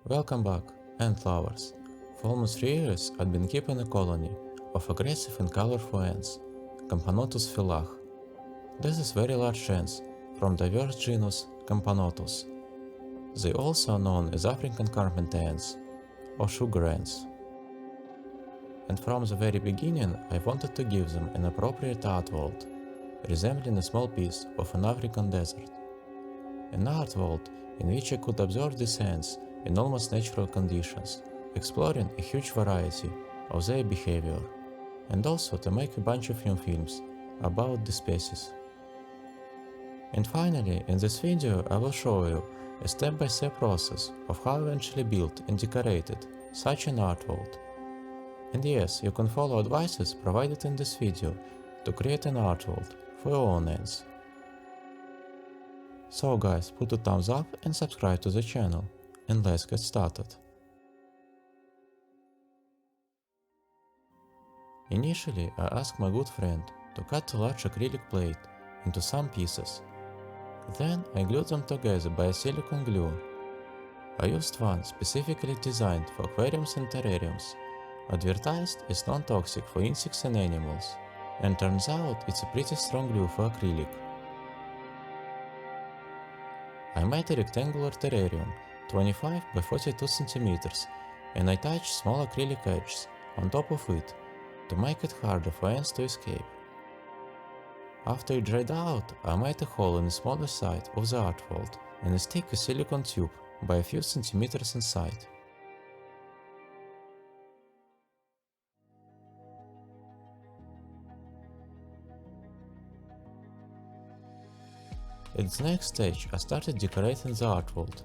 Welcome back, ant lovers. For almost 3 years I've been keeping a colony of aggressive and colorful ants, camponotus fellah. This is very large ants from diverse genus camponotus. They also are known as African carpenter ants or sugar ants. And from the very beginning I wanted to give them an appropriate art world, resembling a small piece of an African desert. An art world in which I could observe these ants in almost natural conditions, exploring a huge variety of their behavior, and also to make a bunch of new films about the species. And finally, in this video I will show you a step-by-step process of how I eventually built and decorated such an art world. And yes, you can follow advices provided in this video to create an art world for your own ants. So guys, put a thumbs up and subscribe to the channel, and let's get started. Initially, I asked my good friend to cut a large acrylic plate into some pieces. Then I glued them together by a silicone glue. I used one specifically designed for aquariums and terrariums, advertised as non-toxic for insects and animals, and turns out it's a pretty strong glue for acrylic. I made a rectangular terrarium, 25 by 42 cm, and I attached small acrylic edges on top of it to make it harder for ants to escape. After it dried out, I made a hole in the smaller side of the art world and stuck a silicone tube by a few centimeters inside. At the next stage, I started decorating the art world.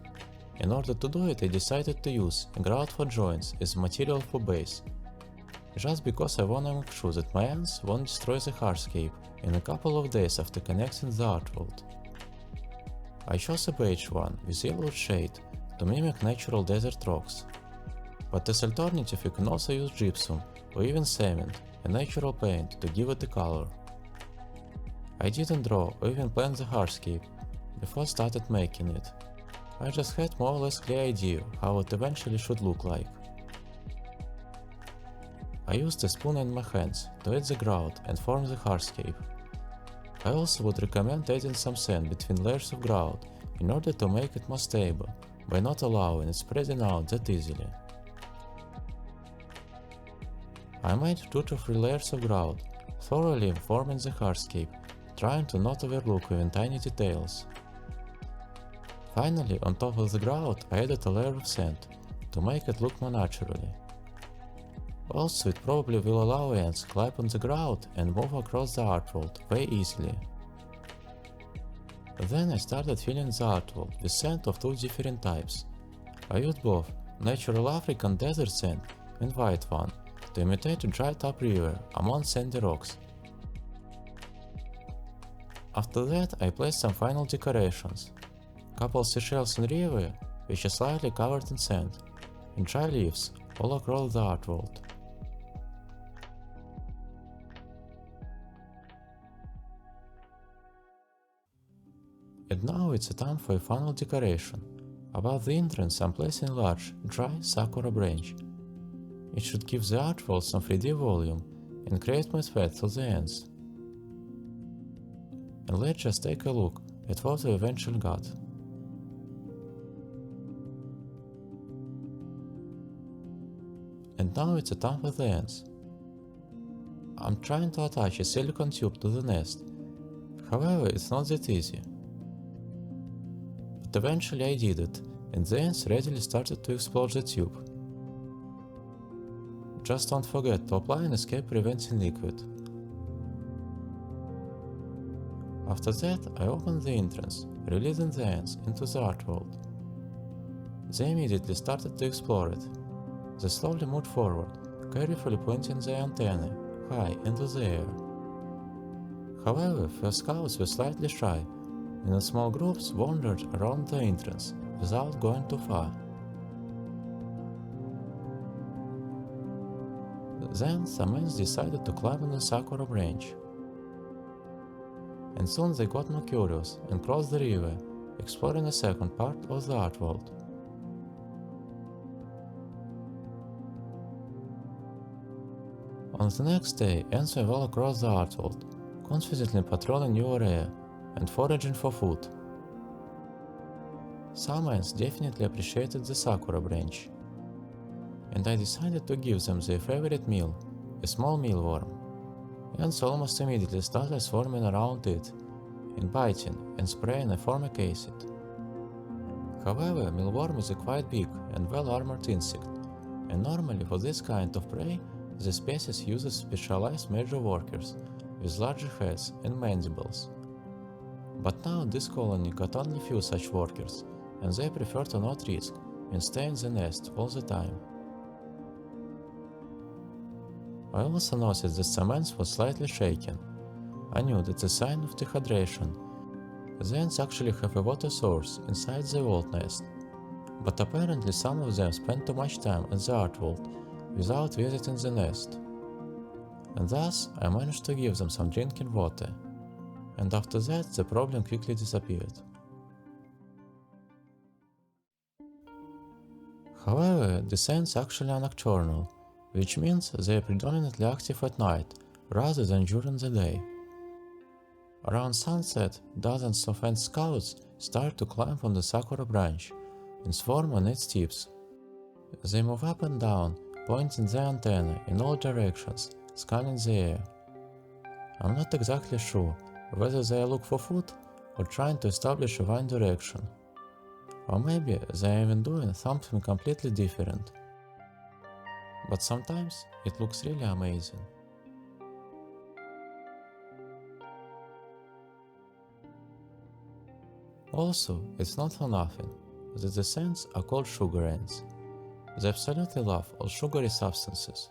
In order to do it, I decided to use grout for joints as material for base, just because I want to make sure that my ants won't destroy the hardscape in a couple of days after connecting the art world. I chose a beige one with yellow shade to mimic natural desert rocks. But as alternative you can also use gypsum or even cement, a natural paint, to give it a color. I didn't draw or even plan the hardscape before I started making it. I just had more or less clear idea how it eventually should look like. I used a spoon in my hands to add the grout and form the hardscape. I also would recommend adding some sand between layers of grout in order to make it more stable, by not allowing it spreading out that easily. I made 2 to 3 layers of grout, thoroughly forming the hardscape, trying to not overlook even tiny details. Finally, on top of the grout I added a layer of sand to make it look more naturally. Also, it probably will allow ants to climb on the grout and move across the art world very easily. Then I started filling the art world with sand of 2 different types. I used both natural African desert sand and white one to imitate a dried up river among sandy rocks. After that I placed some final decorations, couple seashells in river which are slightly covered in sand, and dry leaves all across the art world. And now it's a time for a final decoration. Above the entrance I'm placing a large, dry sakura branch. It should give the art world some 3D volume and create more threat for the ants. And let's just take a look at what we eventually got. And now it's a time for the ants. I'm trying to attach a silicone tube to the nest, however it's not that easy. But eventually I did it, and the ants readily started to explode the tube. Just don't forget to apply an escape preventing liquid. After that I opened the entrance, releasing the ants into the art world. They immediately started to explore it. They slowly moved forward, carefully pointing their antennae high into the air. However, first scouts were slightly shy, and in small groups wandered around the entrance without going too far. Then some ants decided to climb on the sakura branch. And soon they got more curious and crossed the river, exploring a second part of the art world. On the next day, ants were all across the Earthworld, confidently patrolling new area and foraging for food. Some ants definitely appreciated the sakura branch, and I decided to give them their favorite meal, a small mealworm. Ants almost immediately started swarming around it, and biting and spraying a formic acid. However, mealworm is a quite big and well-armored insect, and normally for this kind of prey, the species uses specialized major workers with larger heads and mandibles. But now this colony got only few such workers, and they prefer to not risk and stay in the nest all the time. I also noticed that some ants were slightly shaken. I knew that's a sign of dehydration. The ants actually have a water source inside the old nest, but apparently some of them spend too much time at the Earthworld without visiting the nest. And thus I managed to give them some drinking water, and after that the problem quickly disappeared. However, the ants actually are nocturnal, which means they are predominantly active at night rather than during the day. Around sunset, dozens of ant scouts start to climb on the sakura branch and swarm on its tips. They move up and down, pointing their antennae in all directions, scanning the air. I'm not exactly sure whether they look for food or trying to establish a one direction. Or maybe they are even doing something completely different. But sometimes it looks really amazing. Also, it's not for nothing that the ants are called sugar ants. They absolutely love all sugary substances,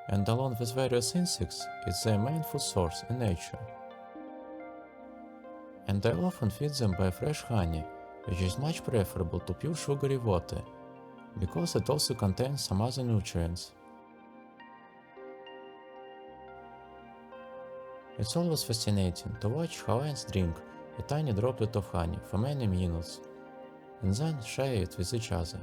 and along with various insects, it's their main food source in nature. And I often feed them by fresh honey, which is much preferable to pure sugary water, because it also contains some other nutrients. It's always fascinating to watch how ants drink a tiny droplet of honey for many minutes, and then share it with each other.